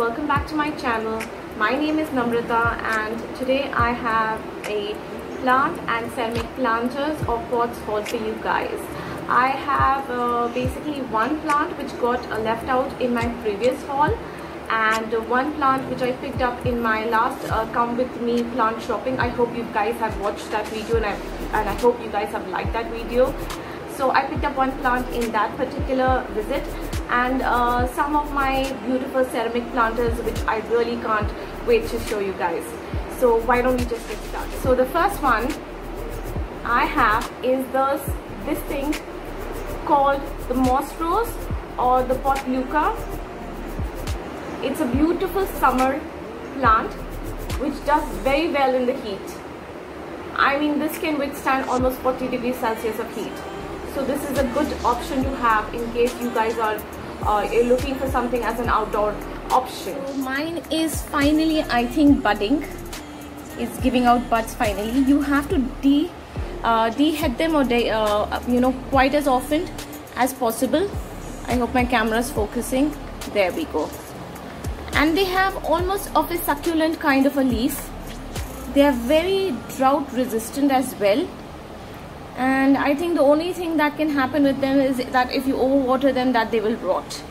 welcome back to my channel. My name is Namrata and today I have a plant and ceramic planters or pots haul for you guys. I have basically one plant which got left out in my previous haul and one plant which I picked up in my last come with me plant shopping. I hope you guys have watched that video and I hope you guys have liked that video. So I picked up one plant in that particular visit and some of my beautiful ceramic planters which I really can't wait to show you guys. So why don't we just get started. So the first one I have is this thing called the moss rose or the pot leuca. It's a beautiful summer plant which does very well in the heat. I mean, this can withstand almost 40 degrees Celsius of heat. So this is a good option to have in case you guys are looking for something as an outdoor option. So mine is finally, I think, budding. It's giving out buds finally. You have to dehead them or quite as often as possible. I hope my camera is focusing. There we go. And they have almost of a succulent kind of a leaf. They are very drought resistant as well. And I think the only thing that can happen with them is that if you overwater them, that they will rot.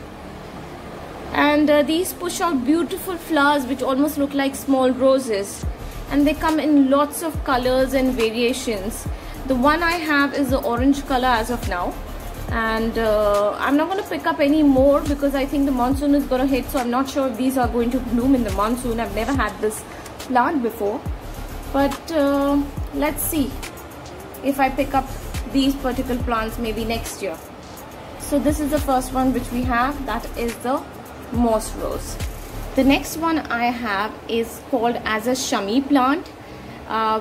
And these push out beautiful flowers which almost look like small roses, and they come in lots of colors and variations. The one I have is the orange color as of now, and I'm not going to pick up any more because I think the monsoon is going to hit, so I'm not sure if these are going to bloom in the monsoon. I've never had this plant before, but let's see if I pick up these particular plants maybe next year. So this is the first one which we have, that is the moss rose. The next one I have is called as a shami plant,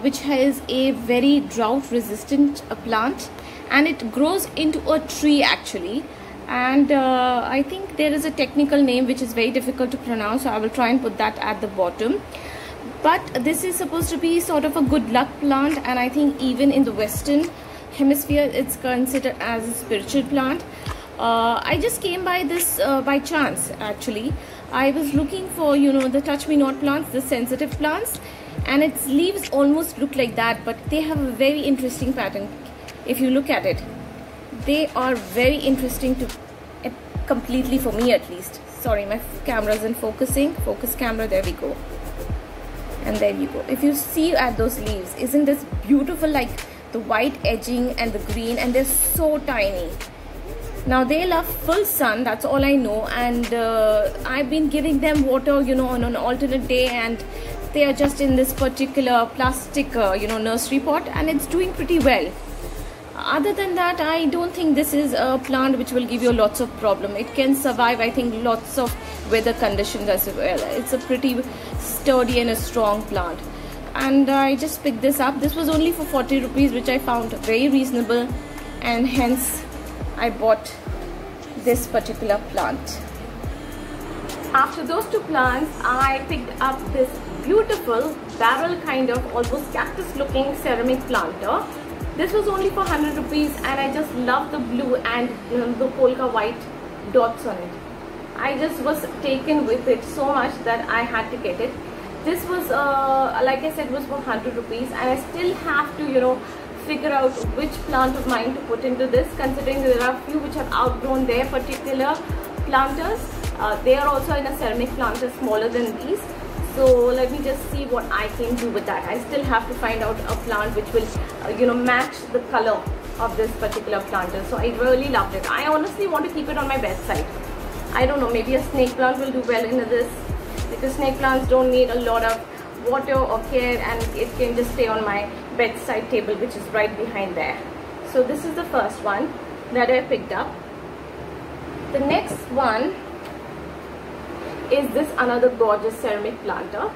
which is a very drought resistant plant, and it grows into a tree actually, and I think there is a technical name which is very difficult to pronounce, so I will try and put that at the bottom. But this is supposed to be sort of a good luck plant, and I think even in the Western hemisphere it's considered as a spiritual plant. I just came by this by chance actually. I was looking for, the touch me not plants, the sensitive plants, and its leaves almost look like that, but they have a very interesting pattern. If you look at it, they are very interesting to completely, for me at least. Sorry, my camera isn't focusing. Focus camera, there we go. And there you go. If you see at those leaves, isn't this beautiful, like the white edging and the green, and they're so tiny. Now they love full sun, that's all I know, and I've been giving them water on an alternate day, and they are just in this particular plastic nursery pot, and it's doing pretty well. Other than that, I don't think this is a plant which will give you lots of problem. It can survive, I think, lots of weather conditions as well. It's a pretty sturdy and a strong plant, and I just picked this up. This was only for 40 rupees, which I found very reasonable, and hence I bought this particular plant. After those two plants, I picked up this beautiful barrel kind of almost cactus looking ceramic planter. This was only for 100 rupees, and I just love the blue and the polka white dots on it. I just was taken with it so much that I had to get it. This was like I said, was for 100 rupees, and I still have to figure out which plant of mine to put into this, considering there are a few which have outgrown their particular planters. They are also in a ceramic planter smaller than these. So let me just see what I can do with that. I still have to find out a plant which will match the color of this particular planter. So I really loved it. I honestly want to keep it on my bedside. I don't know, maybe a snake plant will do well into this, because snake plants don't need a lot of water or care, and it can just stay on my bedside table, which is right behind there. So this is the first one that I picked up. The next one is this another gorgeous ceramic planter.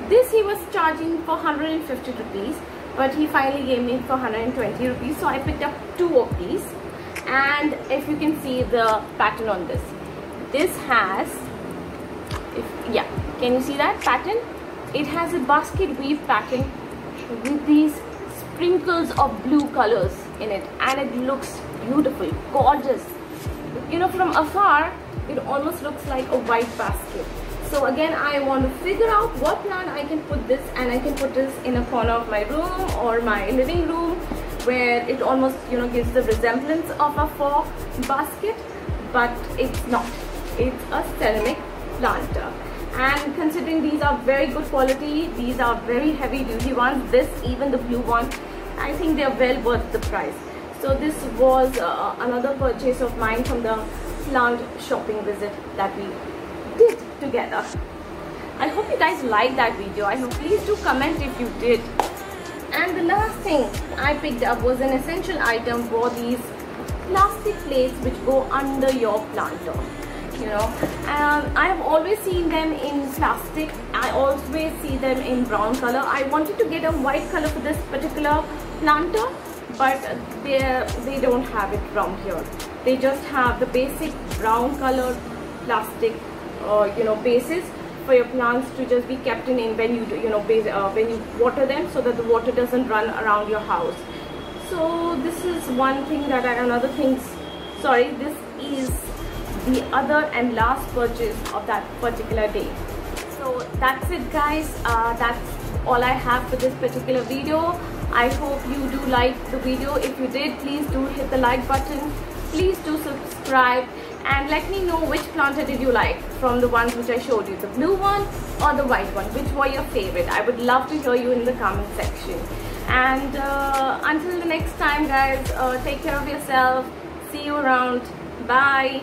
This he was charging for 150 rupees, but he finally gave me for 120 rupees. So I picked up two of these, and if you can see the pattern on this, this has, can you see that pattern? It has a basket weave pattern with these sprinkles of blue colors in it, and it looks beautiful, gorgeous. From afar it almost looks like a white basket. So again, I want to figure out what plant I can put this, and I can put this in a corner of my room or my living room, where it almost, you know, gives the resemblance of a fork basket, but it's not. It's a ceramic planter. And considering these are very good quality, these are very heavy duty ones, this, even the blue one, I think they are well worth the price. So this was another purchase of mine from the plant shopping visit that we did together. I hope you guys liked that video. I hope, please do comment if you did. And the last thing I picked up was an essential item for these plastic plates which go under your planter. You know, I have always seen them in plastic. I always see them in brown color. I wanted to get a white color for this particular planter, but they don't have it around here. They just have the basic brown colored plastic you know, bases for your plants to just be kept in when you when you water them, so that the water doesn't run around your house. So this is one thing that this is the other and last purchase of that particular day. So that's it, guys. That's all I have for this particular video. I hope you do like the video. If you did, please do hit the like button. Please do subscribe, and let me know which planter did you like from the ones which I showed you, the blue one or the white one. Which were your favorite? I would love to hear you in the comment section. And until the next time, guys, take care of yourself. See you around. Bye.